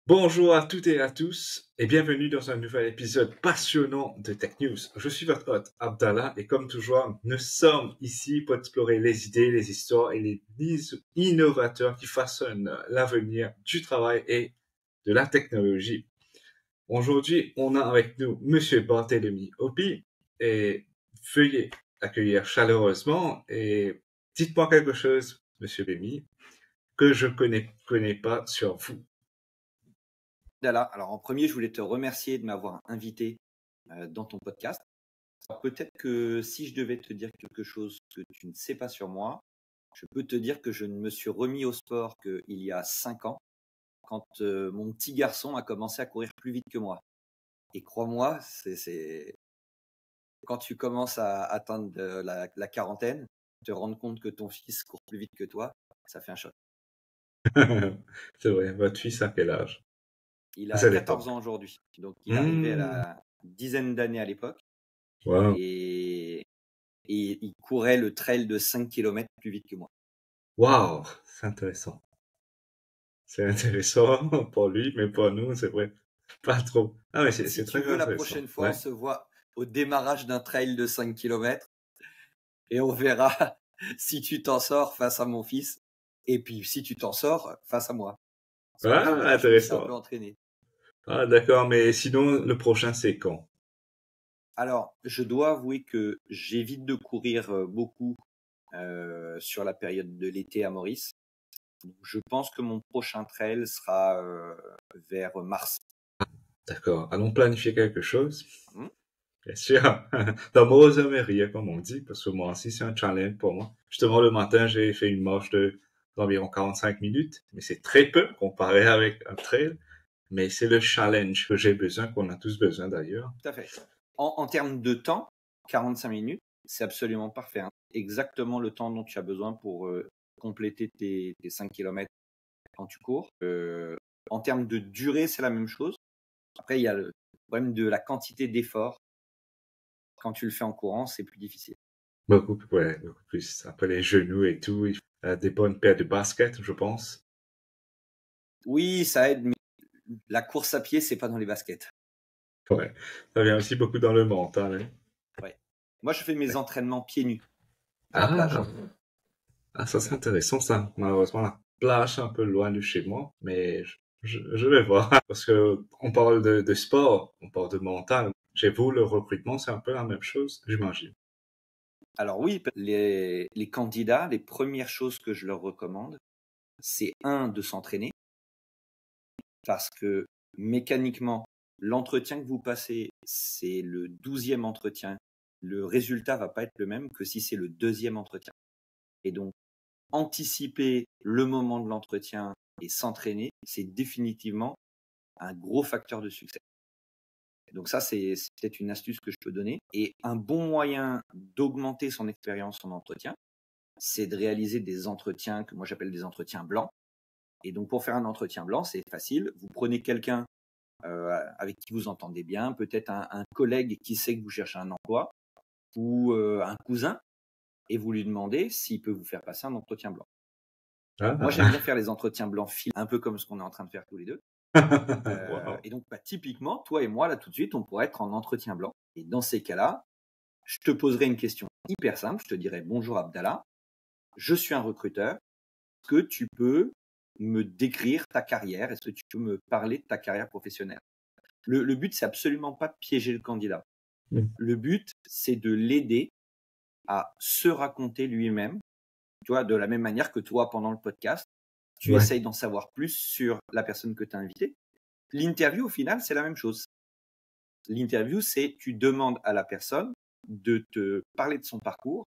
Bonjour à toutes et à tous et bienvenue dans un nouvel épisode passionnant de Tech News. Je suis votre hôte Abdallah et comme toujours, nous sommes ici pour explorer les idées, les histoires et les innovateurs qui façonnent l'avenir du travail et de la technologie. Aujourd'hui, on a avec nous Monsieur Barthélemy Hopi et veuillez accueillir chaleureusement et dites-moi quelque chose, Monsieur Bémy, que je connais pas sur vous. Alors en premier, je voulais te remercier de m'avoir invité dans ton podcast. Alors, peut-être que si je devais te dire quelque chose que tu ne sais pas sur moi, je peux te dire que je ne me suis remis au sport qu'il y a 5 ans, quand mon petit garçon a commencé à courir plus vite que moi. Et crois-moi, c'est quand tu commences à atteindre la quarantaine, te rendre compte que ton fils court plus vite que toi, ça fait un choc. C'est vrai, votre fils a quel âge? Il À a cette 14 époque. ans aujourd'hui, donc il arrivait à Mmh. la dizaine d'années à l'époque. Wow. Et et il courait le trail de 5 kilomètres plus vite que moi. Wow, c'est intéressant. C'est intéressant pour lui, mais pour nous, c'est vrai, pas trop. Ah, mais c'est Si tu très veux, la intéressant. prochaine fois, on Ouais. se voit au démarrage d'un trail de 5 kilomètres et on verra si tu t'en sors face à mon fils et puis si tu t'en sors face à moi. Parce que tu Ah, verras, je me suis un peu intéressant. entraîné. Ah, d'accord, mais sinon, le prochain, c'est quand? Alors, je dois avouer que j'évite de courir beaucoup sur la période de l'été à Maurice. Donc, je pense que mon prochain trail sera vers mars. D'accord. Allons planifier quelque chose. Hmm. Bien sûr. D'amour aux rire, comme on dit, parce que moi aussi, c'est un challenge pour moi. Justement, le matin, j'ai fait une marche d'environ 45 minutes, mais c'est très peu comparé avec un trail. Mais c'est le challenge que j'ai besoin, qu'on a tous besoin d'ailleurs. Tout à fait. En termes de temps, 45 minutes, c'est absolument parfait, hein. Exactement le temps dont tu as besoin pour compléter tes 5 kilomètres quand tu cours. En termes de durée, c'est la même chose. Après, il y a le problème de la quantité d'effort. Quand tu le fais en courant, c'est plus difficile. Ouais, beaucoup plus. Après les genoux et tout, des bonnes paires de baskets, je pense. Oui, ça aide, mais la course à pied, c'est pas dans les baskets. Ouais. Ça vient aussi beaucoup dans le mental, hein. Ouais. Moi, je fais mes entraînements pieds nus à la plage. Ah, ah, ça c'est intéressant ça. Malheureusement, la plage est un peu loin de chez moi, mais je vais voir. Parce que on parle de sport, on parle de mental. Chez vous, le recrutement, c'est un peu la même chose, j'imagine. Alors oui, les candidats, les premières choses que je leur recommande, c'est de s'entraîner. Parce que mécaniquement, l'entretien que vous passez, c'est le 12e entretien. Le résultat va pas être le même que si c'est le deuxième entretien. Et donc, anticiper le moment de l'entretien et s'entraîner, c'est définitivement un gros facteur de succès. Donc ça, c'est peut-être une astuce que je peux donner. Et un bon moyen d'augmenter son expérience en entretien, c'est de réaliser des entretiens que moi j'appelle des entretiens blancs. Et donc, pour faire un entretien blanc, c'est facile. Vous prenez quelqu'un avec qui vous entendez bien, peut-être un collègue qui sait que vous cherchez un emploi, ou un cousin, et vous lui demandez s'il peut vous faire passer un entretien blanc. Moi, j'aime bien Ah, faire les entretiens blancs un peu comme ce qu'on est en train de faire tous les deux. wow. Et donc, typiquement, toi et moi, là, tout de suite, on pourrait être en entretien blanc. Et dans ces cas-là, je te poserai une question hyper simple. Je te dirai: bonjour Abdallah, je suis un recruteur. Est-ce que tu peux me décrire ta carrière? Est-ce que tu peux me parler de ta carrière professionnelle? Le but, c'est absolument pas de piéger le candidat. Le but, c'est de l'aider à se raconter lui-même, tu vois, de la même manière que toi, pendant le podcast, tu Ouais. essayes d'en savoir plus sur la personne que tu as invitée. L'interview, au final, c'est la même chose. L'interview, c'est tu demandes à la personne de te parler de son parcours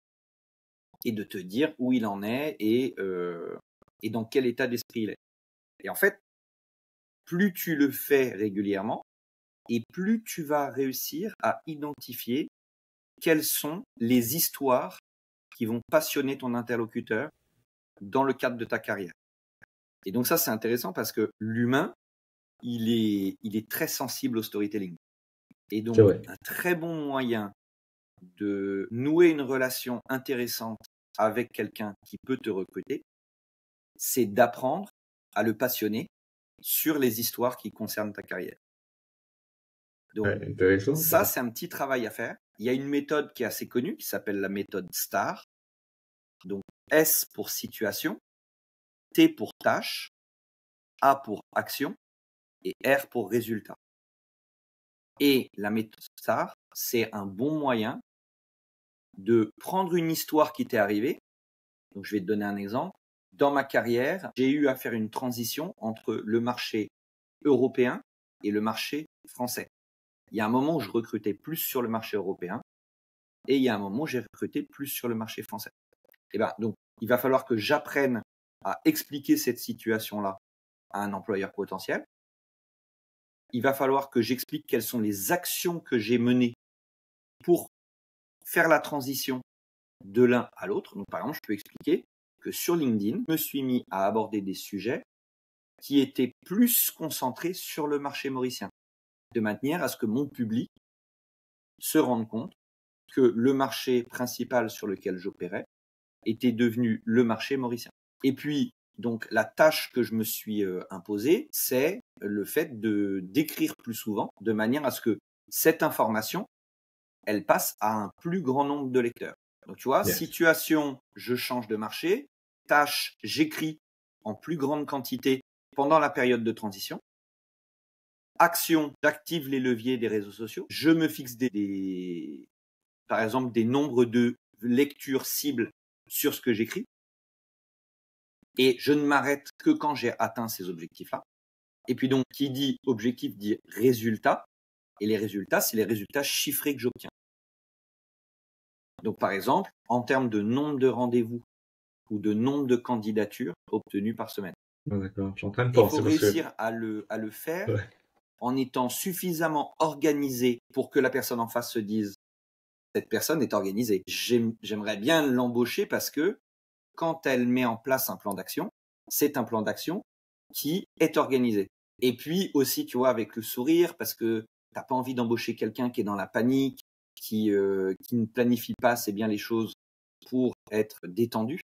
et de te dire où il en est et dans quel état d'esprit il est. Et en fait, plus tu le fais régulièrement et plus tu vas réussir à identifier quelles sont les histoires qui vont passionner ton interlocuteur dans le cadre de ta carrière. Et donc ça, c'est intéressant parce que l'humain, il est très sensible au storytelling. Et C'est donc, vrai. un très bon moyen de nouer une relation intéressante avec quelqu'un qui peut te recruter, c'est d'apprendre à le passionner sur les histoires qui concernent ta carrière. Donc, intéressant. ça, c'est un petit travail à faire. Il y a une méthode qui est assez connue qui s'appelle la méthode STAR. Donc, S pour situation, T pour tâche, A pour action et R pour résultat. Et la méthode STAR, c'est un bon moyen de prendre une histoire qui t'est arrivée. Donc, je vais te donner un exemple. Dans ma carrière, j'ai eu à faire une transition entre le marché européen et le marché français. Il y a un moment où je recrutais plus sur le marché européen et il y a un moment où j'ai recruté plus sur le marché français. Et ben, donc, il va falloir que j'apprenne à expliquer cette situation-là à un employeur potentiel. Il va falloir que j'explique quelles sont les actions que j'ai menées pour faire la transition de l'un à l'autre. Donc, par exemple, je peux expliquer que sur LinkedIn, je me suis mis à aborder des sujets qui étaient plus concentrés sur le marché mauricien, de manière à ce que mon public se rende compte que le marché principal sur lequel j'opérais était devenu le marché mauricien. Et puis, donc, la tâche que je me suis imposée, c'est le fait de d'écrire plus souvent, de manière à ce que cette information, elle passe à un plus grand nombre de lecteurs. Donc, tu vois, situation, je change de marché. Tâche, j'écris en plus grande quantité pendant la période de transition. Action, j'active les leviers des réseaux sociaux. Je me fixe par exemple, des nombres de lectures cibles sur ce que j'écris. Et je ne m'arrête que quand j'ai atteint ces objectifs-là. Et puis donc, qui dit objectif dit résultat. Et les résultats, c'est les résultats chiffrés que j'obtiens. Donc, par exemple, en termes de nombre de rendez-vous ou de nombre de candidatures obtenues par semaine. D'accord, je suis en train de penser. Il faut réussir à le faire en étant suffisamment organisé pour que la personne en face se dise cette personne est organisée. J'aimerais bien l'embaucher parce que quand elle met en place un plan d'action, c'est un plan d'action qui est organisé. Et puis aussi, tu vois, avec le sourire, parce que t'as pas envie d'embaucher quelqu'un qui est dans la panique, qui ne planifie pas assez bien les choses pour être détendu.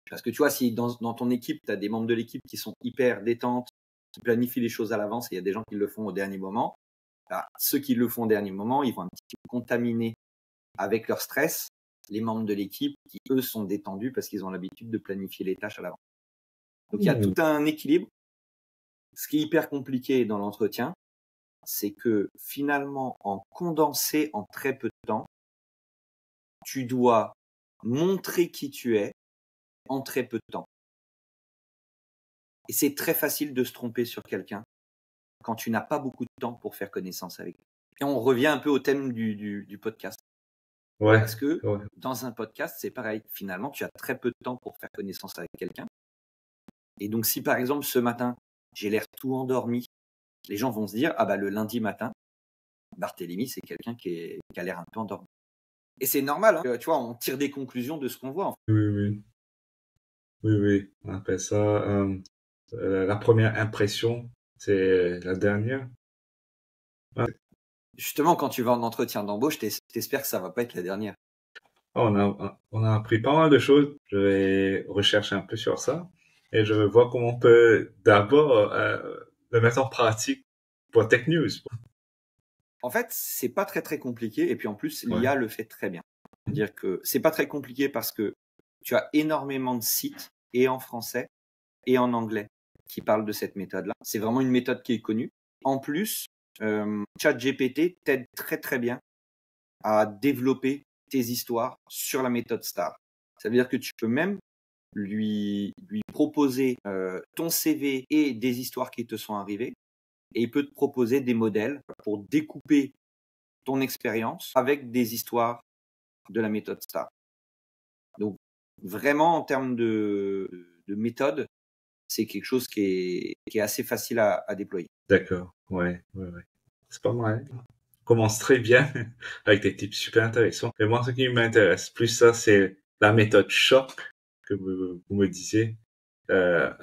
Parce que tu vois, si dans ton équipe, tu as des membres de l'équipe qui sont hyper détentes, qui planifient les choses à l'avance, et il y a des gens qui le font au dernier moment, bah, ceux qui le font au dernier moment, ils vont un petit peu contaminer avec leur stress les membres de l'équipe qui, eux, sont détendus parce qu'ils ont l'habitude de planifier les tâches à l'avance. Donc, il y a tout un équilibre. Ce qui est hyper compliqué dans l'entretien, c'est que finalement, en condensé en très peu de temps, tu dois montrer qui tu es en très peu de temps. Et c'est très facile de se tromper sur quelqu'un quand tu n'as pas beaucoup de temps pour faire connaissance avec lui. Et on revient un peu au thème du podcast. Ouais. Parce que dans un podcast, c'est pareil. Finalement, tu as très peu de temps pour faire connaissance avec quelqu'un. Et donc, si par exemple, ce matin, j'ai l'air tout endormi, les gens vont se dire, ah bah le lundi matin, Barthélemy, c'est quelqu'un qui a l'air un peu endormi. Et c'est normal, hein. Tu vois, on tire des conclusions de ce qu'on voit. En fait. Oui. On appelle ça la première impression, c'est la dernière. Ouais. Justement, quand tu vas en entretien d'embauche, t'espères que ça va pas être la dernière. On a appris pas mal de choses. Je vais rechercher un peu sur ça et je vais voir comment on peut d'abord le mettre en pratique pour Tech News. En fait, c'est pas très très compliqué et puis en plus, l'IA le fait très bien. C'est-à-dire que c'est pas très compliqué parce que tu as énormément de sites et en français et en anglais qui parlent de cette méthode-là. C'est vraiment une méthode qui est connue. En plus, ChatGPT t'aide très très bien à développer tes histoires sur la méthode STAR. Ça veut dire que tu peux même lui proposer ton CV et des histoires qui te sont arrivées et il peut te proposer des modèles pour découper ton expérience avec des histoires de la méthode STAR. Donc, vraiment, en termes de méthode, c'est quelque chose qui est assez facile à déployer. D'accord, ouais. C'est pas mal. On commence très bien avec des tips super intéressants. Et moi, ce qui m'intéresse plus, ça, c'est la méthode choc que vous me disiez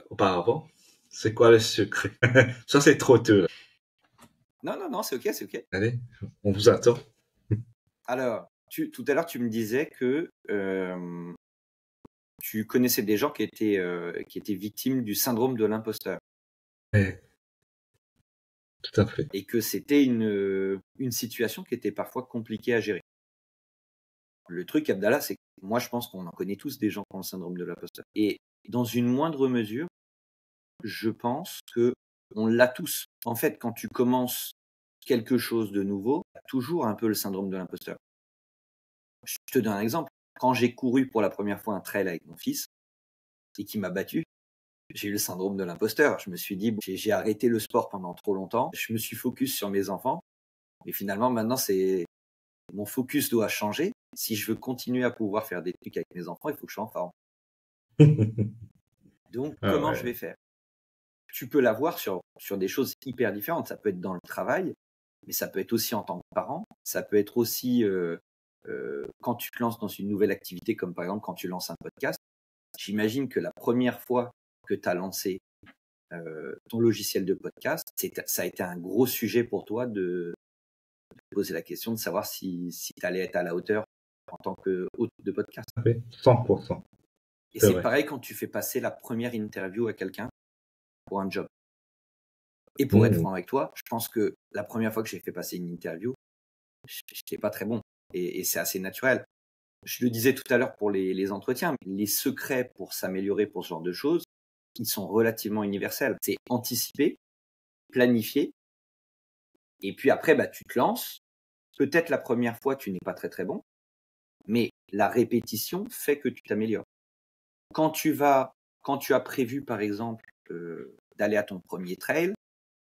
auparavant. C'est quoi le secret? Ça, c'est trop tôt. Non, c'est ok. Allez, on vous attend. Alors, tout à l'heure, tu me disais que tu connaissais des gens qui étaient victimes du syndrome de l'imposteur. Ouais, tout à fait. Et que c'était une situation qui était parfois compliquée à gérer. Le truc, Abdallah, c'est que moi, je pense qu'on en connaît tous des gens qui ont le syndrome de l'imposteur. Et dans une moindre mesure, je pense que on l'a tous. En fait, quand tu commences quelque chose de nouveau, tu as toujours un peu le syndrome de l'imposteur. Je te donne un exemple. Quand j'ai couru pour la première fois un trail avec mon fils et qu'il m'a battu, j'ai eu le syndrome de l'imposteur. Je me suis dit, j'ai arrêté le sport pendant trop longtemps. Je me suis focus sur mes enfants. Et finalement, maintenant, mon focus doit changer. Si je veux continuer à pouvoir faire des trucs avec mes enfants, il faut que je sois en forme. Donc, Ah comment je vais ouais. faire? Tu peux l'avoir sur des choses hyper différentes. Ça peut être dans le travail, mais ça peut être aussi en tant que parent. Ça peut être aussi quand tu te lances dans une nouvelle activité, comme par exemple quand tu lances un podcast. J'imagine que la première fois que tu as lancé ton logiciel de podcast, ça a été un gros sujet pour toi de poser la question de savoir si tu allais être à la hauteur en tant que hôte de podcast. Tout à fait. 100%. Et C'est c'est vrai. pareil quand tu fais passer la première interview à quelqu'un pour un job. Et pour être franc avec toi, je pense que la première fois que j'ai fait passer une interview, j'étais pas très bon. Et c'est assez naturel. Je le disais tout à l'heure pour les entretiens, les secrets pour s'améliorer pour ce genre de choses, ils sont relativement universels. C'est anticiper, planifier, et puis après, bah, tu te lances. Peut-être la première fois, tu n'es pas très très bon, mais la répétition fait que tu t'améliores. Quand tu as prévu, par exemple, d'aller à ton premier trail,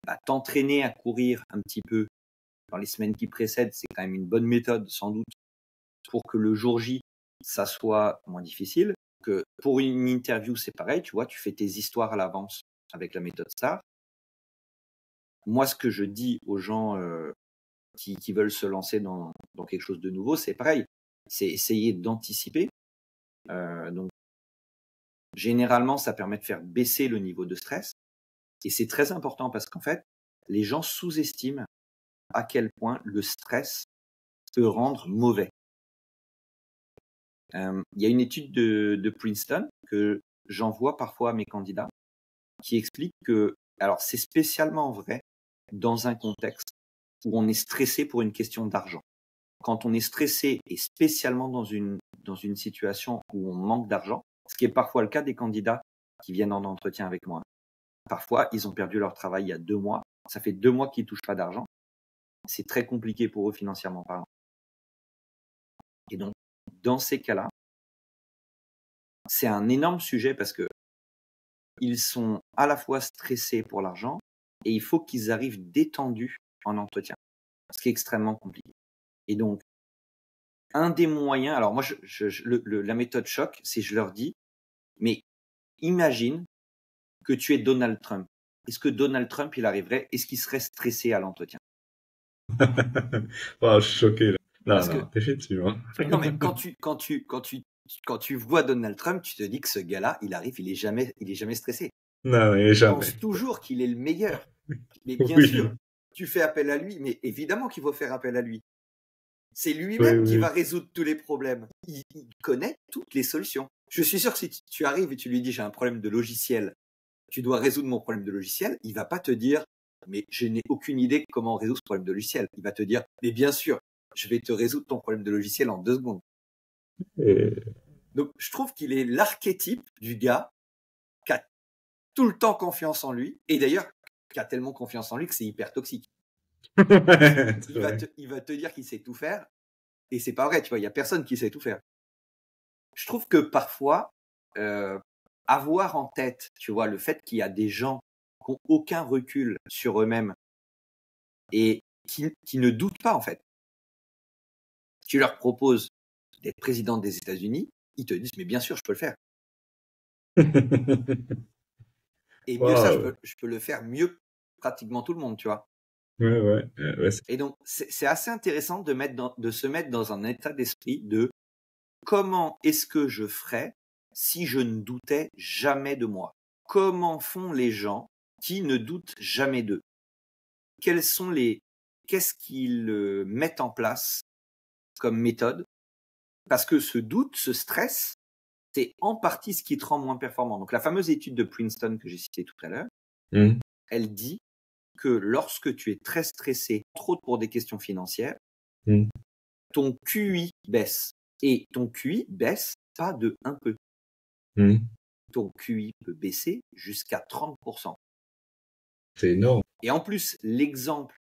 bah, t'entraîner à courir un petit peu dans les semaines qui précèdent, c'est quand même une bonne méthode, sans doute, pour que le jour J, ça soit moins difficile. Que pour une interview, c'est pareil, tu vois, tu fais tes histoires à l'avance avec la méthode STAR. Moi, ce que je dis aux gens qui veulent se lancer dans quelque chose de nouveau, c'est pareil. C'est essayer d'anticiper. Donc, généralement, ça permet de faire baisser le niveau de stress. Et c'est très important parce qu'en fait, les gens sous-estiment à quel point le stress peut rendre mauvais. Il y a une étude de Princeton que j'envoie parfois à mes candidats qui explique que, alors c'est spécialement vrai dans un contexte où on est stressé pour une question d'argent. Quand on est stressé et spécialement dans une situation où on manque d'argent, ce qui est parfois le cas des candidats qui viennent en entretien avec moi. Parfois, ils ont perdu leur travail il y a 2 mois. Ça fait 2 mois qu'ils touchent pas d'argent. C'est très compliqué pour eux financièrement parlant. Et donc, dans ces cas-là, c'est un énorme sujet parce que ils sont à la fois stressés pour l'argent et il faut qu'ils arrivent détendus en entretien, ce qui est extrêmement compliqué. Et donc, un des moyens, alors moi, la méthode choc, c'est je leur dis, mais imagine que tu es Donald Trump. Est-ce que Donald Trump, il arriverait, est-ce qu'il serait stressé à l'entretien? Oh, je suis choqué là. Non, Parce que, non, effectivement. non, mais quand tu vois Donald Trump, tu te dis que ce gars-là, il arrive, il est jamais stressé. Non, mais Il jamais. pense toujours qu'il est le meilleur. Mais bien Oui, sûr, tu fais appel à lui, mais évidemment qu'il faut faire appel à lui. C'est oui, lui-même qui oui. va résoudre tous les problèmes. Il connaît toutes les solutions. Je suis sûr que si tu arrives et tu lui dis j'ai un problème de logiciel, tu dois résoudre mon problème de logiciel, il va pas te dire mais je n'ai aucune idée comment résoudre ce problème de logiciel. Il va te dire mais bien sûr, je vais te résoudre ton problème de logiciel en 2 secondes. Et... Donc je trouve qu'il est l'archétype du gars qui a tout le temps confiance en lui et d'ailleurs qui a tellement confiance en lui que c'est hyper toxique. C'est Il vrai. va te dire qu'il sait tout faire et c'est pas vrai, tu vois, il y a personne qui sait tout faire. Je trouve que parfois, avoir en tête, tu vois, le fait qu'il y a des gens qui n'ont aucun recul sur eux-mêmes et qui ne doutent pas, en fait. Tu leur proposes d'être président des États-Unis, ils te disent, mais bien sûr, je peux le faire. Et mieux ça, Wow. je peux le faire mieux que pratiquement tout le monde, tu vois. Ouais, ouais, ouais, Et donc, c'est assez intéressant de se mettre dans un état d'esprit de comment est-ce que je ferais si je ne doutais jamais de moi? Comment font les gens qui ne doutent jamais d'eux? Qu'est-ce qu'ils mettent en place comme méthode? Parce que ce doute, ce stress, c'est en partie ce qui te rend moins performant. Donc la fameuse étude de Princeton que j'ai citée tout à l'heure, Hmm. elle dit que lorsque tu es très stressé, trop pour des questions financières, Mm. ton QI baisse. Et ton QI baisse pas de un peu. Mm. Ton QI peut baisser jusqu'à 30%. C'est énorme. Et en plus,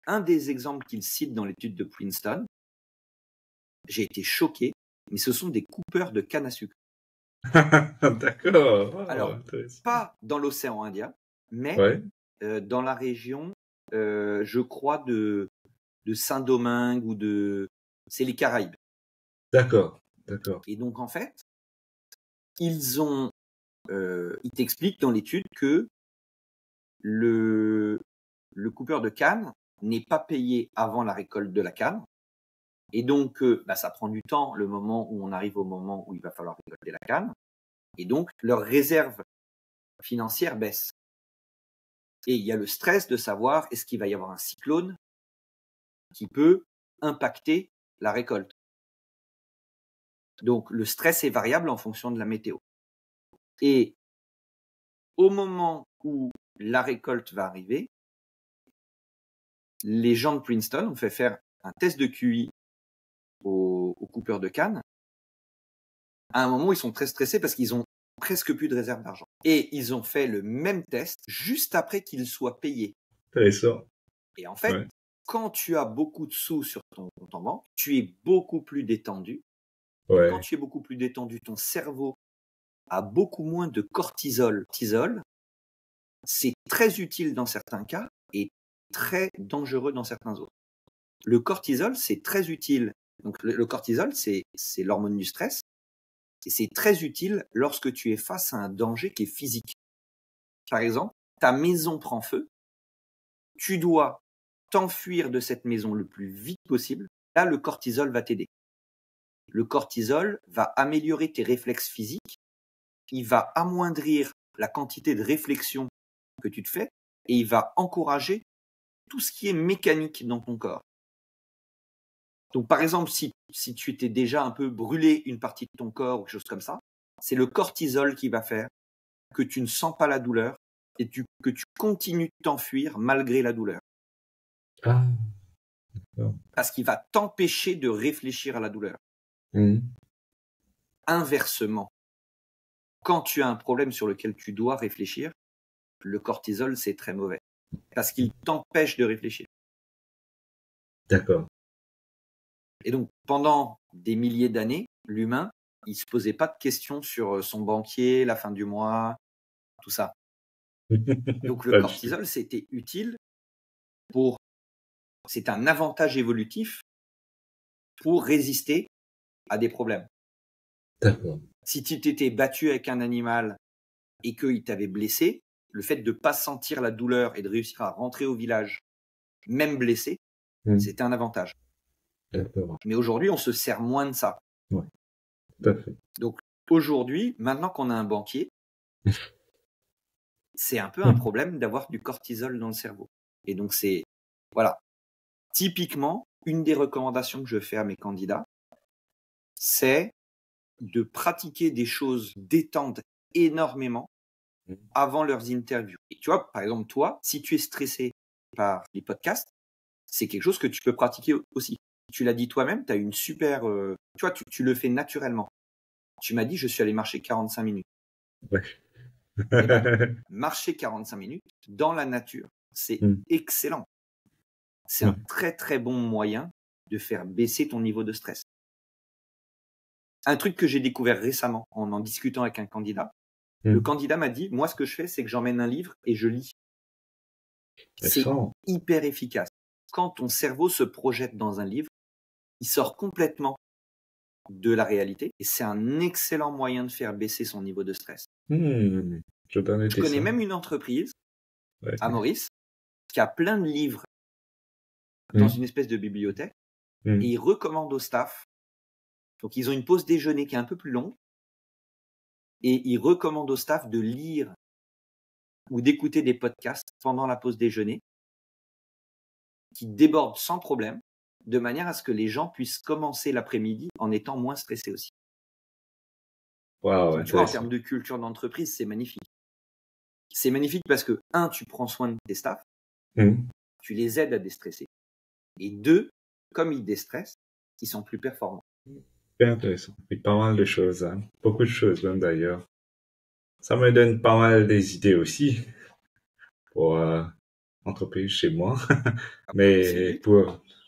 un des exemples qu'il cite dans l'étude de Princeton, j'ai été choqué, mais ce sont des coupeurs de canne à sucre. D'accord. Wow, Alors, intéressant. pas dans l'océan Indien, mais Ouais. dans la région, je crois, de Saint-Domingue ou c'est les Caraïbes. D'accord. D'accord. Et donc, en fait, ils t'expliquent dans l'étude que le coupeur de canne n'est pas payé avant la récolte de la canne. Et donc, ça prend du temps, le moment où on arrive au moment où il va falloir récolter la canne. Et donc, leur réserve financière baisse. Et il y a le stress de savoir est-ce qu'il va y avoir un cyclone qui peut impacter la récolte. Donc, le stress est variable en fonction de la météo. Et au moment où la récolte va arriver, les gens de Princeton ont fait faire un test de QI aux coupeurs de canne. À un moment, ils sont très stressés parce qu'ils ont presque plus de réserve d'argent. Et ils ont fait le même test juste après qu'ils soient payés. Intéressant. Et en fait, Ouais. quand tu as beaucoup de sous sur ton compte en banque, tu es beaucoup plus détendu. Et Ouais. quand tu es beaucoup plus détendu, ton cerveau a beaucoup moins de cortisol. Cortisol, c'est très utile dans certains cas et très dangereux dans certains autres. Le cortisol, c'est très utile. Donc le cortisol, c'est l'hormone du stress. Et c'est très utile lorsque tu es face à un danger qui est physique. Par exemple, ta maison prend feu, tu dois t'enfuir de cette maison le plus vite possible. Là, le cortisol va t'aider. Le cortisol va améliorer tes réflexes physiques, il va amoindrir la quantité de réflexion que tu te fais et il va encourager tout ce qui est mécanique dans ton corps. Donc, par exemple, si tu étais déjà un peu brûlé une partie de ton corps ou quelque chose comme ça, c'est le cortisol qui va faire que tu ne sens pas la douleur et que tu continues de t'enfuir malgré la douleur. Ah. D'accord. Parce qu'il va t'empêcher de réfléchir à la douleur. Mm. Inversement, quand tu as un problème sur lequel tu dois réfléchir, le cortisol, c'est très mauvais. Parce qu'il t'empêche de réfléchir. D'accord. Et donc, pendant des milliers d'années, l'humain, il se posait pas de questions sur son banquier, la fin du mois, tout ça. Donc, le Pas du tout. cortisol, c'était utile c'est un avantage évolutif pour résister à des problèmes. D'accord. Si tu t'étais battu avec un animal et qu'il t'avait blessé, le fait de ne pas sentir la douleur et de réussir à rentrer au village, même blessé, Mm. c'était un avantage. D'accord. Mais aujourd'hui, on se sert moins de ça. Ouais. Tout à fait. Donc aujourd'hui, maintenant qu'on a un banquier, c'est un peu un problème d'avoir du cortisol dans le cerveau. Et donc voilà. Typiquement, une des recommandations que je fais à mes candidats, c'est de pratiquer des choses détendent énormément avant leurs interviews. Et tu vois, par exemple, toi, si tu es stressé par les podcasts, c'est quelque chose que tu peux pratiquer aussi. Tu l'as dit toi-même, tu as une super... tu vois, tu le fais naturellement. Tu m'as dit, je suis allé marcher 45 minutes. Ouais. Eh ben, marcher 45 minutes dans la nature, c'est excellent. C'est un très très bon moyen de faire baisser ton niveau de stress. Un truc que j'ai découvert récemment en discutant avec un candidat, le candidat m'a dit, moi ce que je fais, c'est que j'emmène un livre et je lis. C'est hyper efficace. Quand ton cerveau se projette dans un livre, il sort complètement de la réalité et c'est un excellent moyen de faire baisser son niveau de stress. Je connais même une entreprise à Maurice qui a plein de livres dans une espèce de bibliothèque et ils recommandent au staff. Donc ils ont une pause déjeuner qui est un peu plus longue et ils recommandent au staff de lire ou d'écouter des podcasts pendant la pause déjeuner qui débordent sans problème, de manière à ce que les gens puissent commencer l'après-midi en étant moins stressés aussi. Wow, tu vois, en termes de culture d'entreprise, c'est magnifique. c'est magnifique parce que, un, tu prends soin de tes staffs, tu les aides à déstresser. Et deux, comme ils déstressent, ils sont plus performants. C'est intéressant. Et pas mal de choses, hein. Beaucoup de choses même d'ailleurs. Ça me donne pas mal des idées aussi pour entreprise chez moi, mais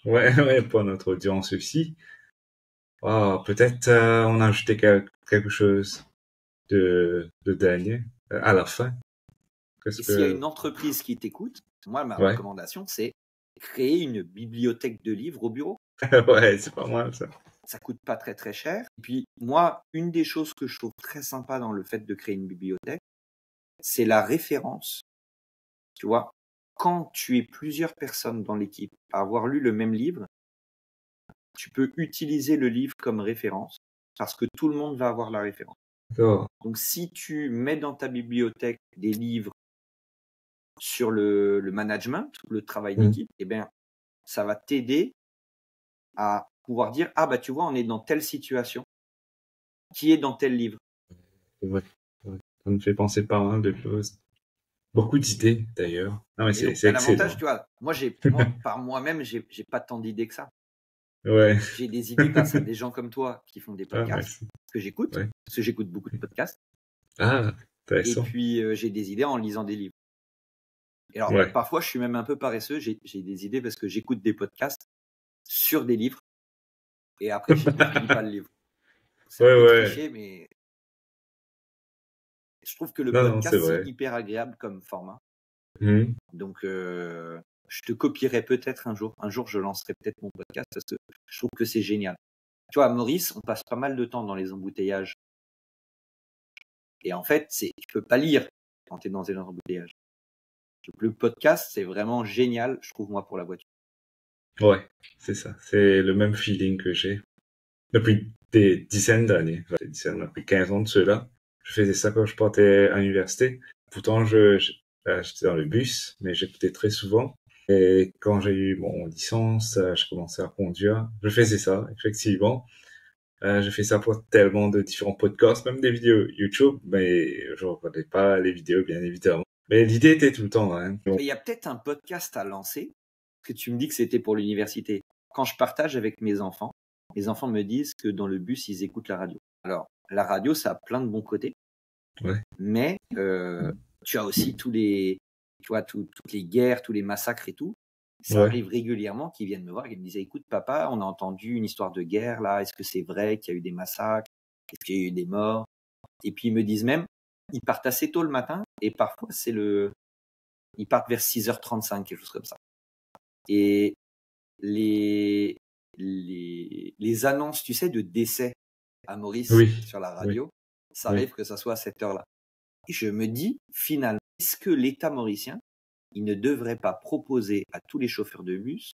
ouais, pour notre audience aussi. Peut-être on a ajouté quelque chose de dernier à la fin. Et s'il y a une entreprise qui t'écoute, moi, ma recommandation, c'est créer une bibliothèque de livres au bureau. Ouais, c'est pas mal ça. Ça coûte pas très très cher. Et puis moi, une des choses que je trouve très sympa dans le fait de créer une bibliothèque, c'est la référence. Tu vois, quand tu es plusieurs personnes dans l'équipe à avoir lu le même livre, tu peux utiliser le livre comme référence parce que tout le monde va avoir la référence. D'accord. Donc si tu mets dans ta bibliothèque des livres sur le management, le travail d'équipe, eh bien, ça va t'aider à pouvoir dire, ah bah tu vois, on est dans telle situation, qui est dans tel livre. Ouais. Ça me fait penser pas mal de choses. Beaucoup d'idées d'ailleurs. Non mais c'est excellent. L'avantage, tu vois, moi par moi-même, j'ai pas tant d'idées que ça. Ouais. J'ai des idées grâce à des gens comme toi qui font des podcasts que j'écoute, parce que j'écoute beaucoup de podcasts. Ah, intéressant. Et puis j'ai des idées en lisant des livres. Et alors parfois, je suis même un peu paresseux. J'ai des idées parce que j'écoute des podcasts sur des livres. Et après, je lis pas le livre. C'est un peu cliché, mais je trouve que le podcast, c'est hyper agréable comme format. Donc, je te copierai peut-être un jour. Un jour, je lancerai peut-être mon podcast parce que je trouve que c'est génial. Tu vois, à Maurice, on passe pas mal de temps dans les embouteillages. Et en fait, tu peux pas lire quand tu es dans les embouteillages. Le podcast, c'est vraiment génial, je trouve, moi, pour la voiture. Ouais, c'est ça. C'est le même feeling que j'ai depuis des dizaines d'années. Depuis 15 ans de cela. Je faisais ça quand je partais à l'université. Pourtant, j'étais dans le bus, mais j'écoutais très souvent. Et quand j'ai eu mon licence, j'ai commencé à conduire. Je faisais ça, effectivement. J'ai fait ça pour tellement de différents podcasts, même des vidéos YouTube, mais je regardais pas les vidéos, bien évidemment. Mais l'idée était tout le temps, hein. Il y a peut-être un podcast à lancer, que tu me dis que c'était pour l'université. Quand je partage avec mes enfants me disent que dans le bus, ils écoutent la radio. Alors, la radio, ça a plein de bons côtés. Mais tu as aussi toutes les guerres, tous les massacres et tout. Ça arrive régulièrement qu'ils viennent me voir et me disent, écoute papa, on a entendu une histoire de guerre là, est-ce que c'est vrai qu'il y a eu des massacres, est-ce qu'il y a eu des morts? Et puis ils me disent même, ils partent assez tôt le matin et parfois ils partent vers 6h35, quelque chose comme ça. Et les annonces, tu sais, de décès à Maurice sur la radio, ça arrive que ça soit à cette heure-là. Et je me dis, finalement, est-ce que l'État mauricien, il ne devrait pas proposer à tous les chauffeurs de bus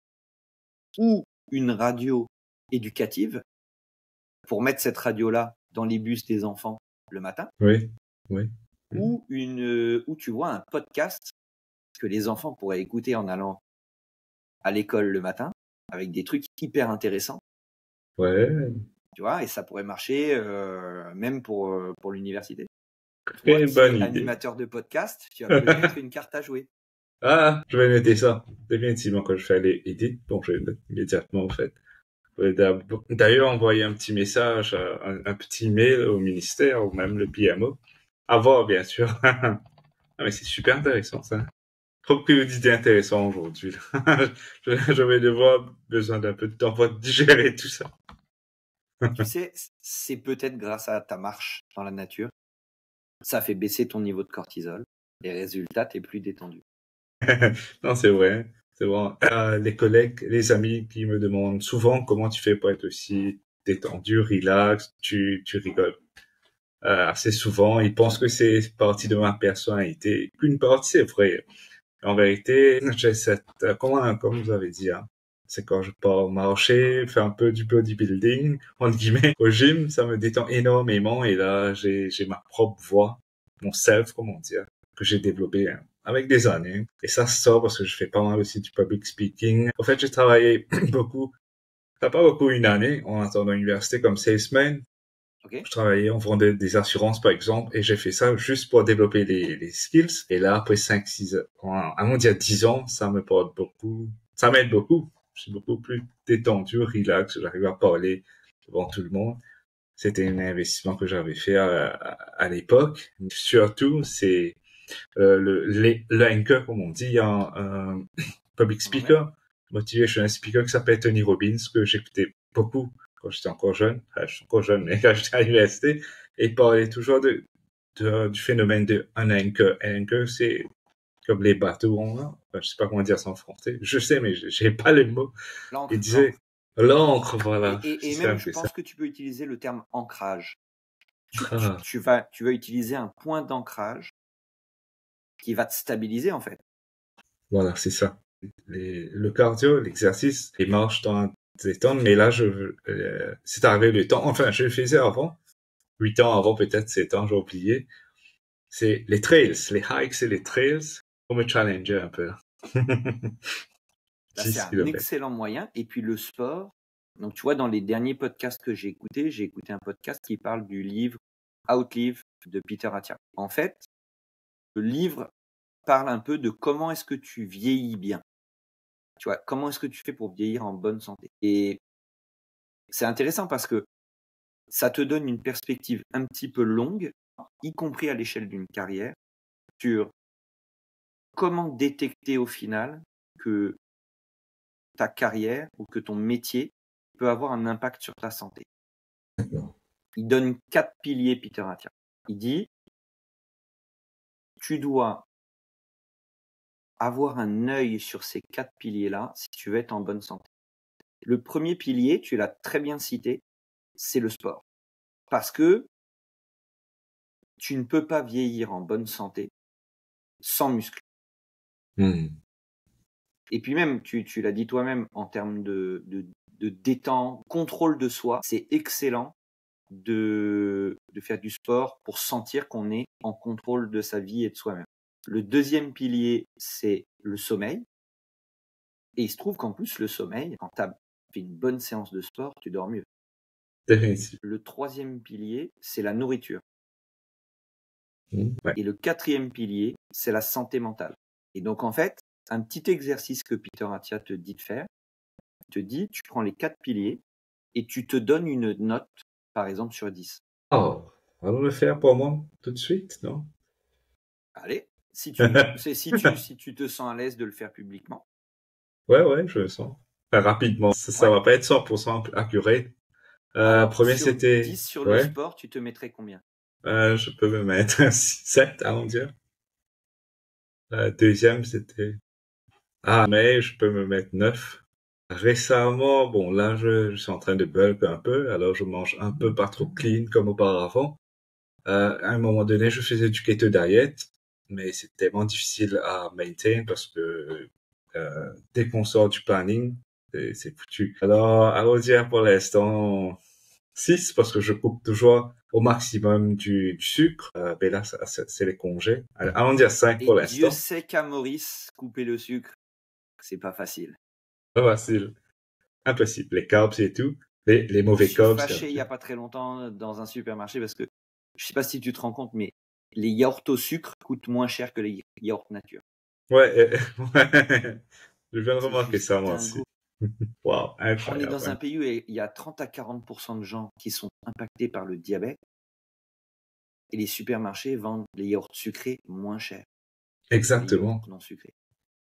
ou une radio éducative pour mettre cette radio-là dans les bus des enfants le matin, ou tu vois un podcast que les enfants pourraient écouter en allant à l'école le matin avec des trucs hyper intéressants. Tu vois, et ça pourrait marcher même pour l'université. Toi, tu es animateur de podcast, tu as peut-être une carte à jouer. Ah, je vais noter ça. Définitivement, quand je fais l'édit, je vais noter immédiatement, en fait. D'ailleurs, envoyer un petit message, un petit mail au ministère ou même le PMO. À voir, bien sûr. Mais c'est super intéressant, ça. Trop d'idées intéressantes aujourd'hui. Je vais devoir besoin d'un peu de temps pour digérer tout ça. Tu sais, c'est peut-être grâce à ta marche dans la nature. Ça fait baisser ton niveau de cortisol. Et résultat, t'es plus détendu. Non, c'est vrai. C'est bon. Les collègues, les amis qui me demandent souvent comment tu fais pour être aussi détendu, relax, tu rigoles. Assez souvent, ils pensent que c'est partie de ma personnalité. Qu'une partie, c'est vrai. En vérité, j'ai comme vous avez dit, hein, c'est quand je pars marcher, faire un peu du bodybuilding, entre guillemets, au gym, ça me détend énormément et là, j'ai ma propre voix, mon self, comment dire, que j'ai développé avec des années. Et ça sort parce que je fais pas mal aussi du public speaking. En fait, j'ai travaillé beaucoup, pas beaucoup une année en attendant l'université comme salesman. Ok. Je travaillais, on vendait des assurances, par exemple, et j'ai fait ça juste pour développer les skills. Et là, après 5, 6 ans, à mon dire 10 ans, ça me porte beaucoup, ça m'aide beaucoup. Je suis beaucoup plus détendu, relax, j'arrive à parler devant tout le monde. C'était un investissement que j'avais fait à l'époque. Surtout, c'est le anchor, comme on dit, un public speaker, motivational speaker qui s'appelle Tony Robbins, que j'écoutais beaucoup quand j'étais encore jeune. Enfin, je suis encore jeune, mais quand j'étais à l'université, et il parlait toujours du phénomène de un anchor. Un anchor, c'est comme les bateaux, enfin, je sais pas comment dire ça en français. Je sais, mais j'ai pas le mot. Il L'encre. disait l'encre, voilà. Et C'est même, un je peu ça. pense que tu peux utiliser le terme ancrage. Ah, Tu vas utiliser un point d'ancrage qui va te stabiliser, en fait. voilà, c'est ça. Le cardio, l'exercice, les marches dans des temps, mais là, c'est arrivé le temps, enfin, je le faisais avant, 8 ans avant, peut-être 7 ans, j'ai oublié. C'est les trails, les hikes et les trails, pour me challenger un peu, là. Là, c'est 10 un kilomètres. excellent moyen. Et puis le sport. Donc, tu vois, dans les derniers podcasts que j'ai écouté un podcast qui parle du livre Outlive de Peter Attia. En fait, le livre parle un peu de comment est-ce que tu vieillis bien. Tu vois, comment est-ce que tu fais pour vieillir en bonne santé. Et c'est intéressant parce que ça te donne une perspective un petit peu longue, y compris à l'échelle d'une carrière, sur comment détecter au final que ta carrière ou que ton métier peut avoir un impact sur ta santé. Il donne 4 piliers, Peter Attia. Il dit, tu dois avoir un œil sur ces 4 piliers-là si tu veux être en bonne santé. Le premier pilier, tu l'as très bien cité, c'est le sport. Parce que tu ne peux pas vieillir en bonne santé sans muscles. Et puis même, tu l'as dit toi-même, en termes de détente, contrôle de soi, c'est excellent de faire du sport pour sentir qu'on est en contrôle de sa vie et de soi-même. Le deuxième pilier, c'est le sommeil. Et il se trouve qu'en plus, le sommeil, quand tu as fait une bonne séance de sport, tu dors mieux. Définitivement. Le troisième pilier, c'est la nourriture. Ouais. Et le quatrième pilier, c'est la santé mentale. Et donc, en fait, un petit exercice que Peter Attia te dit de faire, te dit, tu prends les 4 piliers et tu te donnes une note, par exemple, sur 10. Oh, allons le faire pour moi tout de suite, non? Allez, si tu te sens à l'aise de le faire publiquement. Ouais, je le sens. Enfin, rapidement. Ça Ouais. va pas être 100% accurate. Alors, Premier, sur c'était, 10 sur le ouais, sport, tu te mettrais combien? je peux me mettre un 7, allons dire. Deuxième, c'était, mais je peux me mettre 9. Récemment, bon, là, je suis en train de bulk un peu, alors je mange un peu pas trop clean comme auparavant. À un moment donné, je faisais du keto diet, mais c'est tellement difficile à maintain parce que dès qu'on sort du planning, c'est foutu. Alors, allons dire pour l'instant 6 parce que je coupe toujours au maximum du sucre. Ben là, c'est les congés. Allons dire 5 Et pour Dieu l'instant. sait qu'à Maurice, couper le sucre, c'est pas facile. Pas facile. Impossible. Les carbs et tout. Les Je me mauvais suis carbs, c'est fâché il y a pas très longtemps dans un supermarché parce que je sais pas si tu te rends compte, mais les yaourts au sucre coûtent moins cher que les yaourts nature. ouais, ouais. Je viens de C'est remarquer juste ça, moi aussi. dingo. Waouh, On est dans un incroyable. pays où il y a 30 à 40% de gens qui sont impactés par le diabète et les supermarchés vendent les yaourts sucrés moins cher que les yaourts Exactement. non sucrés.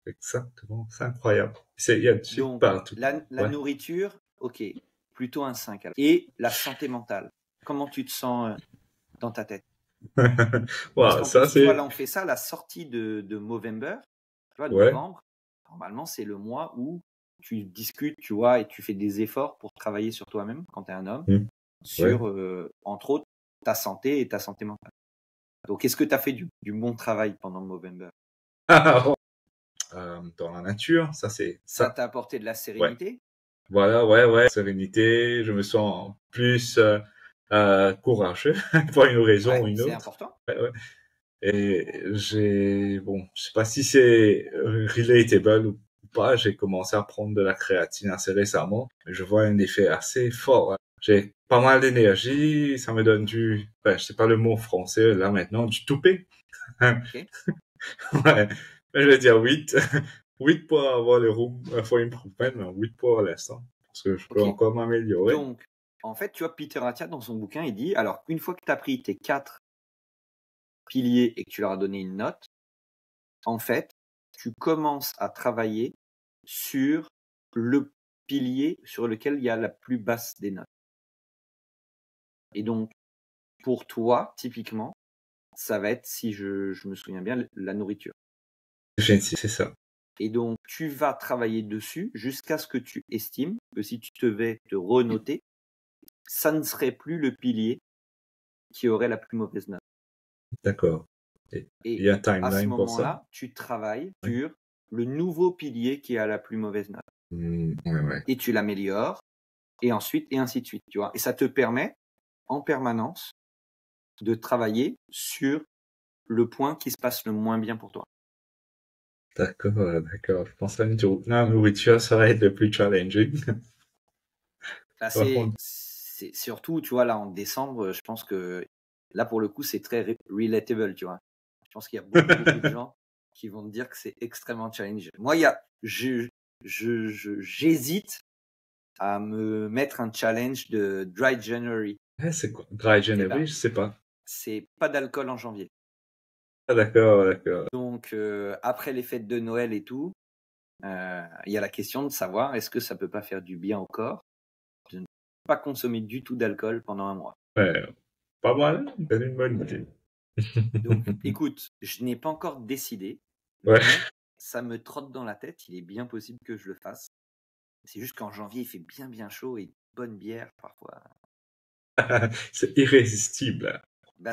Exactement. C'est incroyable. Il y a du sucre Donc, partout. la Ouais. nourriture, ok, plutôt un 5. Alors. Et la santé mentale, comment tu te sens dans ta tête? Parce Waouh, qu'en ça plus, tu vois, c'est, là, on fait ça, la sortie de Movember, tu vois, ouais. novembre, normalement, c'est le mois où tu discutes, tu vois, et tu fais des efforts pour travailler sur toi-même, quand tu es un homme, Hmm. Ouais. sur, entre autres, ta santé et ta santé mentale. Donc, est-ce que tu as fait du bon travail pendant Movember? Dans la nature, ça c'est Ça ça. t'a apporté de la Ouais. sérénité? Voilà, ouais. Sérénité. Je me sens plus courageux pour une raison ou Ouais, une c'est autre. important. Ouais. Et bon, je sais pas si c'est relatable ou pas. J'ai commencé à prendre de la créatine assez récemment. Je vois un effet assez fort. Hein. J'ai pas mal d'énergie, ça me donne je sais pas le mot français là maintenant, du toupet. Ok. Ouais, mais je vais dire 8. 8 pour avoir le room for improvement, mais 8 pour l'instant. Parce que je peux Ok. encore m'améliorer. Donc, en fait, tu vois, Peter Attia, dans son bouquin, il dit, alors, une fois que tu as pris tes 4 piliers et que tu leur as donné une note, en fait, tu commences à travailler sur le pilier sur lequel il y a la plus basse des notes. Et donc, pour toi, typiquement, ça va être, si je me souviens bien, la nourriture. C'est ça. Et donc, tu vas travailler dessus jusqu'à ce que tu estimes que si tu devais te renoter, ça ne serait plus le pilier qui aurait la plus mauvaise note. D'accord. Et il Et y a un à ce timeline pour ça? moment-là, tu travailles Ouais. sur le nouveau pilier qui a la plus mauvaise note. Ouais. Et tu l'améliores, et ensuite, et ainsi de suite, tu vois. Et ça te permet, en permanence, de travailler sur le point qui se passe le moins bien pour toi. D'accord. Je pense que la nourriture, ça va être le plus challenging. Là, Par c'est contre, surtout, tu vois, là, en décembre, je pense que là, pour le coup, c'est très relatable, tu vois. Je pense qu'il y a beaucoup de gens qui vont te dire que c'est extrêmement challenging. Moi, j'hésite à me mettre un challenge de Dry January. c'est quoi? Dry Eh ben, January, je sais pas. c'est pas d'alcool en janvier. Ah, d'accord. Donc, après les fêtes de Noël et tout, il y a la question de savoir est-ce que ça peut pas faire du bien au corps de ne pas consommer du tout d'alcool pendant un mois. Ouais, pas mal. C'est une bonne idée. Donc, écoute, je n'ai pas encore décidé, Ouais. mais ça me trotte dans la tête. Il est bien possible que je le fasse. C'est juste qu'en janvier, il fait bien chaud et une bonne bière parfois. C'est irrésistible.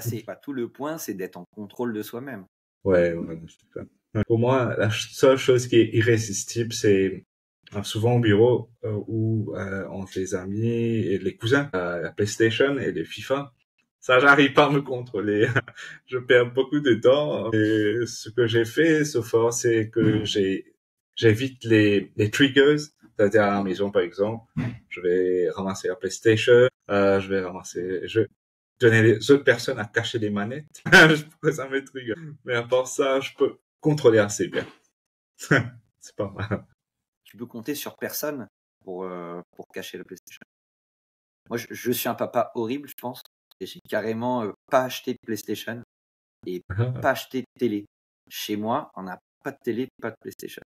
C'est pas tout le point, c'est d'être en contrôle de soi-même. Ouais, c'est ça. Ouais. Pour moi, la seule chose qui est irrésistible, c'est souvent au bureau où entre les amis et les cousins, la PlayStation et les FIFA. Ça, j'arrive pas à me contrôler. Je perds beaucoup de temps. Et ce que j'ai fait, so far, c'est que j'évite les triggers. C'est-à-dire à la maison, par exemple, je vais ramasser la PlayStation, je vais donner les autres personnes à cacher les manettes. Je pourrais ça me trigger. Mais à part ça, je peux contrôler assez bien. C'est pas mal. Tu peux compter sur personne pour cacher le PlayStation. Moi, je suis un papa horrible, je pense. Et j'ai carrément pas acheté de PlayStation et pas acheté de télé. Chez moi, on n'a pas de télé, pas de PlayStation.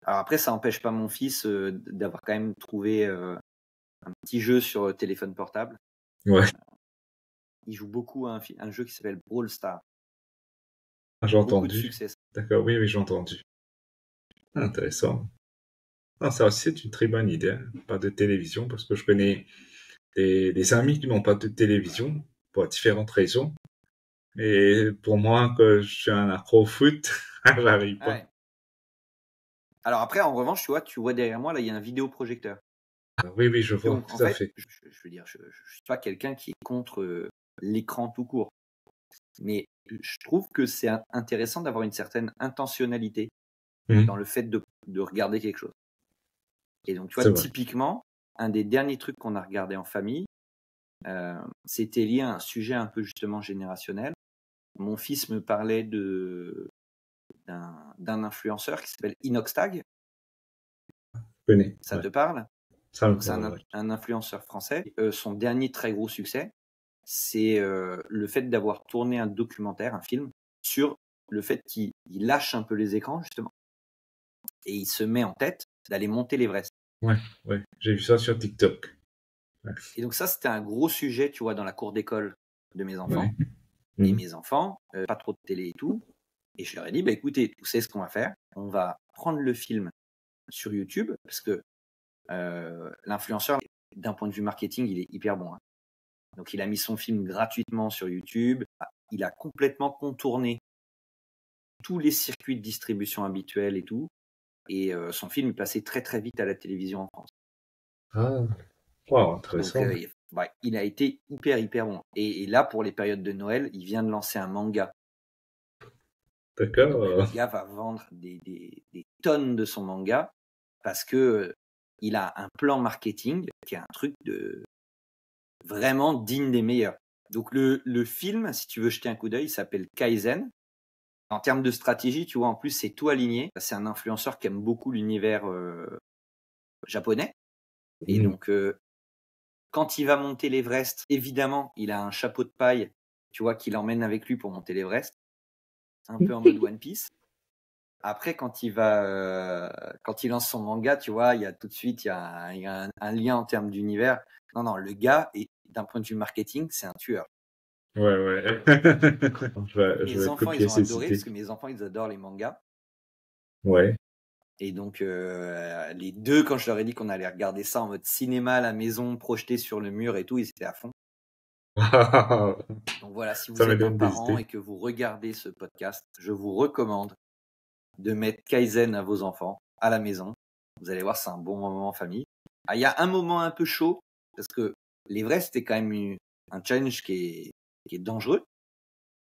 Alors après, ça n'empêche pas mon fils d'avoir quand même trouvé un petit jeu sur téléphone portable. Ouais, Il joue beaucoup à un jeu qui s'appelle Brawl Stars. j'ai Beaucoup de entendu. succès. D'accord, oui, j'ai entendu. Intéressant. Non, ça aussi, c'est une très bonne idée, hein. Pas de télévision, parce que je connais des amis qui n'ont pas de télévision pour différentes raisons. Et pour moi, que je suis un accro au foot, j'arrive pas. Ouais. Alors après, en revanche, tu vois derrière moi, là, il y a un vidéoprojecteur. Oui, je vois, Donc en tout à fait, fait. je veux dire, je suis pas quelqu'un qui est contre l'écran tout court. Mais je trouve que c'est intéressant d'avoir une certaine intentionnalité dans le fait de regarder quelque chose. Et donc, tu vois, C'est vrai. typiquement, un des derniers trucs qu'on a regardé en famille, c'était lié à un sujet un peu justement générationnel. Mon fils me parlait d'un influenceur qui s'appelle Inoxtag. Je connais, Ça ouais. te parle? Ça me Donc, c'est parle, ouais. un influenceur français. Son dernier très gros succès, c'est le fait d'avoir tourné un documentaire, un film, sur le fait qu'il lâche un peu les écrans, justement, et il se met en tête d'aller monter l'Everest. Ouais. J'ai vu ça sur TikTok. Ouais. Et donc ça, c'était un gros sujet, tu vois, dans la cour d'école de mes enfants. Ouais. Et mes enfants, pas trop de télé et tout. Et je leur ai dit, bah écoutez, vous savez ce qu'on va faire? On va prendre le film sur YouTube, parce que l'influenceur, d'un point de vue marketing, il est hyper bon, hein. Donc il a mis son film gratuitement sur YouTube. Il a complètement contourné tous les circuits de distribution habituels et tout. Et son film est passé très vite à la télévision en France. Ah, wow, Donc intéressant. il a été hyper bon. Et là, pour les périodes de Noël, il vient de lancer un manga. Et donc le D'accord. gars va vendre des tonnes de son manga parce que il a un plan marketing qui est un truc vraiment digne des meilleurs. Donc le film, si tu veux jeter un coup d'œil, il s'appelle Kaizen. En termes de stratégie, tu vois, en plus, c'est tout aligné. C'est un influenceur qui aime beaucoup l'univers japonais. Et donc, quand il va monter l'Everest, évidemment, il a un chapeau de paille, tu vois, qu'il emmène avec lui pour monter l'Everest. Un peu en mode One Piece. Après, quand il lance son manga, tu vois, il y a tout de suite, il y a un lien en termes d'univers. Non, le gars, d'un point de vue marketing, c'est un tueur. Ouais. Je Mes vais enfants, ils copier ont ces adoré idées. parce que mes enfants, ils adorent les mangas. Ouais. Et donc, les deux, quand je leur ai dit qu'on allait regarder ça en mode cinéma à la maison, projeté sur le mur et tout, ils étaient à fond. Donc voilà, si Ça vous me êtes un donne des parent et idées. que vous regardez ce podcast, je vous recommande de mettre Kaizen à vos enfants à la maison. Vous allez voir, c'est un bon moment en famille. Ah, il y a un moment un peu chaud, parce que l'Everest, c'était quand même un challenge qui est dangereux.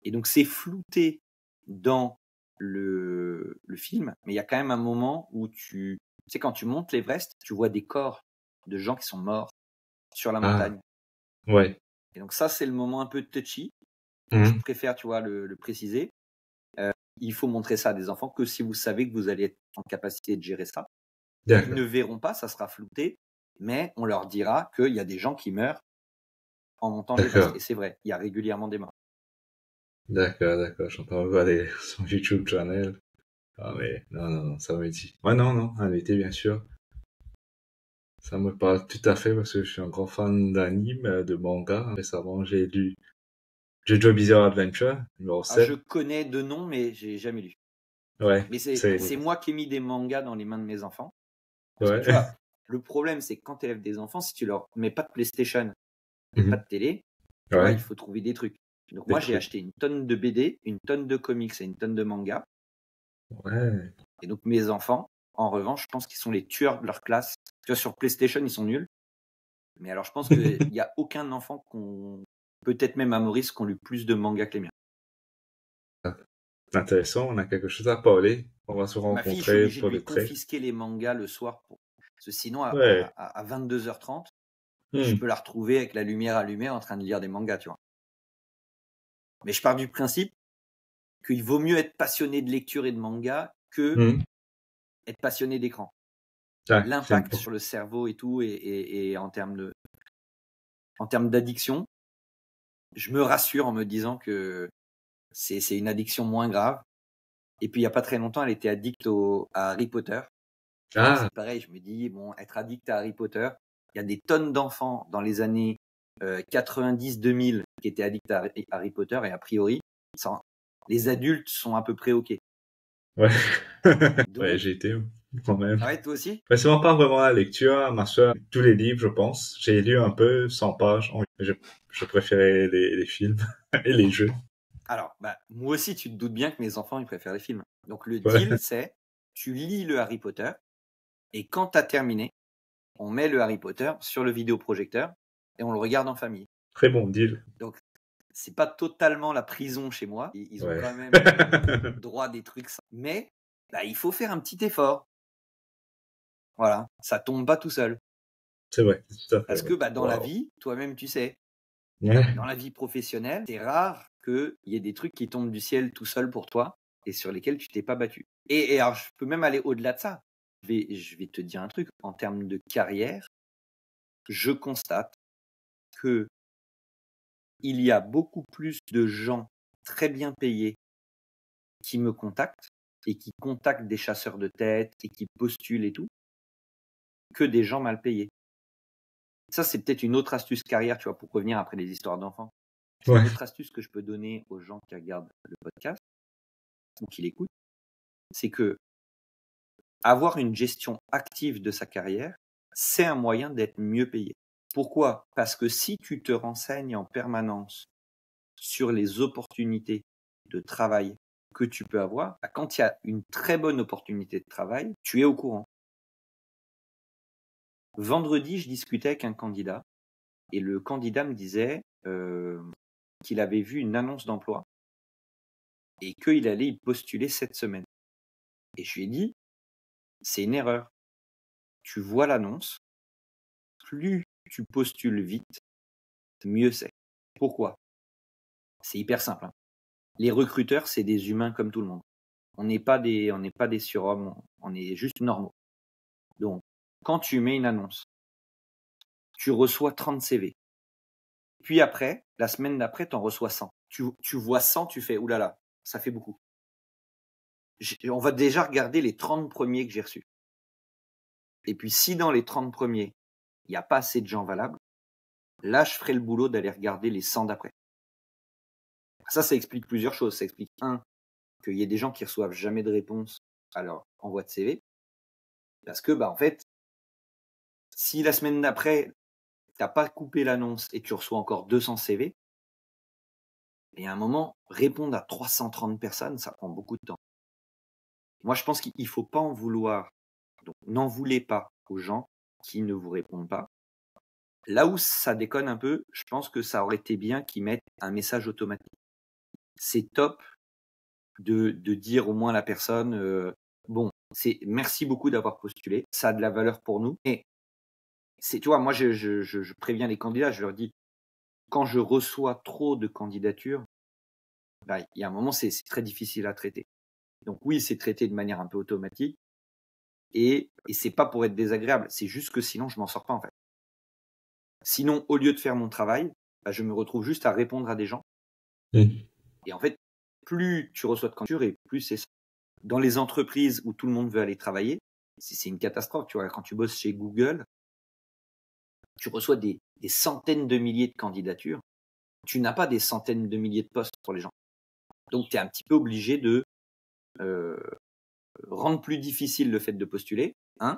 Et donc, c'est flouté dans le film, mais il y a quand même un moment où tu sais, quand tu montes l'Everest, tu vois des corps de gens qui sont morts sur la Ah, montagne. ouais. Et donc ça, c'est le moment un peu touchy. Donc, je préfère, tu vois, le préciser. Il faut montrer ça à des enfants que si vous savez que vous allez être en capacité de gérer ça. Ils ne verront pas, ça sera flouté, mais on leur dira qu'il y a des gens qui meurent en montant l'Everest. Et c'est vrai, il y a régulièrement des morts. D'accord. Je suis en train de regarder son YouTube channel. Ah, mais non, ça me dit. Ouais, non, en été, bien sûr. Ça me parle tout à fait parce que je suis un grand fan d'anime, de manga. Récemment, j'ai lu JoJo Bizarre Adventure, numéro Alors, je 7. connais de nom, mais j'ai jamais lu. Ouais, Mais c'est... c'est moi qui ai mis des mangas dans les mains de mes enfants. Parce que Ouais. tu vois, le problème, c'est que quand tu élèves des enfants, si tu leur mets pas de PlayStation et pas de télé, tu vois, il Ouais, faut trouver des trucs. Donc des moi, j'ai trucs. acheté une tonne de BD, une tonne de comics et une tonne de mangas. Ouais. Et donc mes enfants, en revanche, je pense qu'ils sont les tueurs de leur classe. Tu vois, sur PlayStation, ils sont nuls. Mais alors, je pense qu'il n'y a aucun enfant peut-être même à Maurice, qui ont lu plus de mangas que les miens. Intéressant, on a quelque chose à parler. On va se Ma fille, je suis rencontrer obligé de pour lui le trait. confisquer les mangas le soir. Parce que sinon, Ouais. à 22h30, je Hmm. peux la retrouver avec la lumière allumée en train de lire des mangas, tu vois. Mais je pars du principe qu'il vaut mieux être passionné de lecture et de manga que Hmm. être passionné d'écran. Ah, c'est L'impact important. sur le cerveau et tout, et en termes d'addiction, je me rassure en me disant que c'est une addiction moins grave. Et puis, il n'y a pas très longtemps, elle était addicte à Harry Potter. Alors, Ah, c'est pareil, je me dis, bon, être addict à Harry Potter, il y a des tonnes d'enfants dans les années 90-2000 qui étaient addicts à Harry Potter, et a priori, les adultes sont à peu près OK. ouais. Ouais, Donc, j'ai été, quand même. ouais, toi aussi? Mais c'est pas vraiment la lecture, ma soeur, tous les livres, je pense. J'ai lu un peu 100 pages. Je préférais les films et les jeux. Alors, moi aussi, tu te doutes bien que mes enfants, ils préfèrent les films. Donc, le Ouais. deal, c'est, tu lis le Harry Potter, et quand tu as terminé, on met le Harry Potter sur le vidéoprojecteur, et on le regarde en famille. Très bon deal. Donc, c'est pas totalement la prison chez moi. Ils ont Ouais. quand même droit à des trucs, mais il faut faire un petit effort. Voilà, ça tombe pas tout seul. C'est vrai, tout à fait Parce vrai. que dans la Waouh. vie, toi-même tu sais, Ouais. dans la vie professionnelle, c'est rare qu'il y ait des trucs qui tombent du ciel tout seul pour toi et sur lesquels tu t'es pas battu. Et alors, je peux même aller au-delà de ça. Je vais te dire un truc. En termes de carrière, je constate que il y a beaucoup plus de gens très bien payés qui me contactent et qui contactent des chasseurs de tête et qui postulent et tout, que des gens mal payés. Ça, c'est peut-être une autre astuce carrière, tu vois, pour revenir après les histoires d'enfants. C'est Ouais. une autre astuce que je peux donner aux gens qui regardent le podcast ou qui l'écoutent. C'est que avoir une gestion active de sa carrière, c'est un moyen d'être mieux payé. Pourquoi? Parce que si tu te renseignes en permanence sur les opportunités de travail que tu peux avoir, quand il y a une très bonne opportunité de travail, tu es au courant. Vendredi, je discutais avec un candidat et le candidat me disait qu'il avait vu une annonce d'emploi et qu'il allait y postuler cette semaine. Et je lui ai dit, c'est une erreur. Tu vois l'annonce, plus tu postules vite, mieux c'est. Pourquoi? C'est hyper simple, hein. Les recruteurs, c'est des humains comme tout le monde. On n'est pas des surhommes, on est juste normaux. Donc, quand tu mets une annonce, tu reçois 30 CV. Puis après, la semaine d'après, tu en reçois 100. Tu vois 100, tu fais, oulala, ça fait beaucoup. On va déjà regarder les 30 premiers que j'ai reçus. Et puis, si dans les 30 premiers, il n'y a pas assez de gens valables, là, je ferai le boulot d'aller regarder les 100 d'après. Ça explique plusieurs choses. Ça explique, qu'il y ait des gens qui reçoivent jamais de réponse à leur envoi de CV. Parce que, en fait, si la semaine d'après, t'as pas coupé l'annonce et tu reçois encore 200 CV, et à un moment, répondre à 330 personnes, ça prend beaucoup de temps. Moi, je pense qu'il faut pas en vouloir. Donc, n'en voulez pas aux gens qui ne vous répondent pas. Là où ça déconne un peu, je pense que ça aurait été bien qu'ils mettent un message automatique. C'est top de dire au moins à la personne, merci beaucoup d'avoir postulé, ça a de la valeur pour nous. Et tu vois, moi, je préviens les candidats, je leur dis, quand je reçois trop de candidatures, il y a un moment, c'est très difficile à traiter. Donc oui, c'est traité de manière un peu automatique, et c'est pas pour être désagréable, c'est juste que sinon, je m'en sors pas, en fait. Sinon, au lieu de faire mon travail, je me retrouve juste à répondre à des gens. Et en fait, plus tu reçois de candidatures, et plus c'est ça. Dans les entreprises où tout le monde veut aller travailler, c'est une catastrophe. Tu vois, quand tu bosses chez Google, tu reçois des centaines de milliers de candidatures. Tu n'as pas des centaines de milliers de postes pour les gens. Donc, tu es un petit peu obligé de rendre plus difficile le fait de postuler,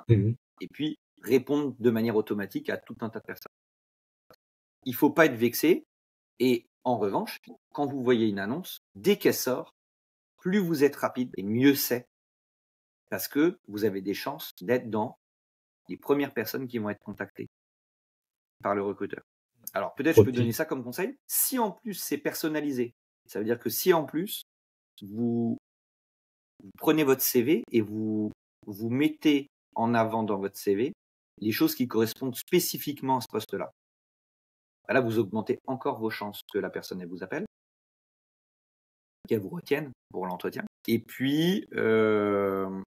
et puis répondre de manière automatique à tout un tas de personnes. Il ne faut pas être vexé. Et en revanche, quand vous voyez une annonce, dès qu'elle sort, plus vous êtes rapide et mieux c'est. Parce que vous avez des chances d'être dans les premières personnes qui vont être contactées par le recruteur. Alors peut-être je peux donner ça comme conseil. Si en plus c'est personnalisé, ça veut dire que si en plus vous prenez votre CV et vous mettez en avant dans votre CV les choses qui correspondent spécifiquement à ce poste-là. Là, vous augmentez encore vos chances que la personne elle vous appelle, qu'elle vous retienne pour l'entretien. Et puis, le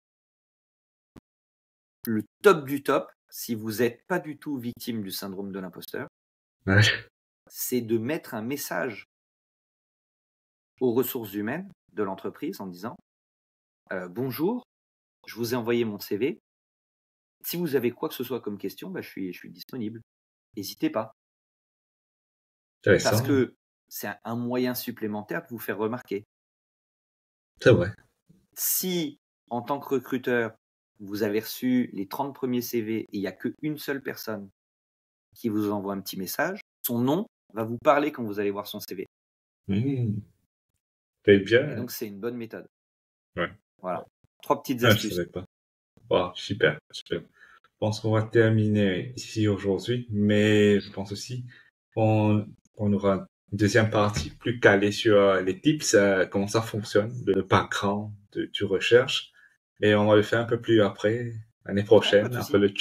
top du top, si vous n'êtes pas du tout victime du syndrome de l'imposteur, c'est de mettre un message aux ressources humaines de l'entreprise en disant bonjour, je vous ai envoyé mon CV. Si vous avez quoi que ce soit comme question, je suis disponible. N'hésitez pas. Parce que c'est un moyen supplémentaire de vous faire remarquer. C'est vrai. Si, en tant que recruteur, vous avez reçu les 30 premiers CV et il n'y a qu'une seule personne qui vous envoie un petit message, son nom va vous parler quand vous allez voir son CV. C'est bien. Et donc, c'est une bonne méthode. Ouais. Voilà. 3 petites astuces. Je savais pas. Wow, super. Je pense qu'on va terminer ici aujourd'hui, mais je pense aussi qu'on aura une deuxième partie plus calée sur les tips, comment ça fonctionne, le background du recherche. Et on va le faire un peu plus après, l'année prochaine, après le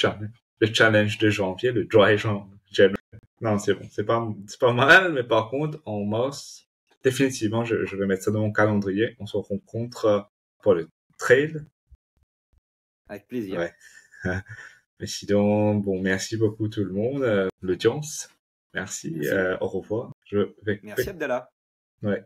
challenge de janvier, le dry January. Non, c'est bon. C'est pas mal, mais par contre, en mars, définitivement, je vais mettre ça dans mon calendrier. On se rencontre pour le trail. Avec plaisir. Ouais. Mais sinon, merci beaucoup tout le monde, l'audience. Merci. Au revoir. Merci Abdallah. Ouais.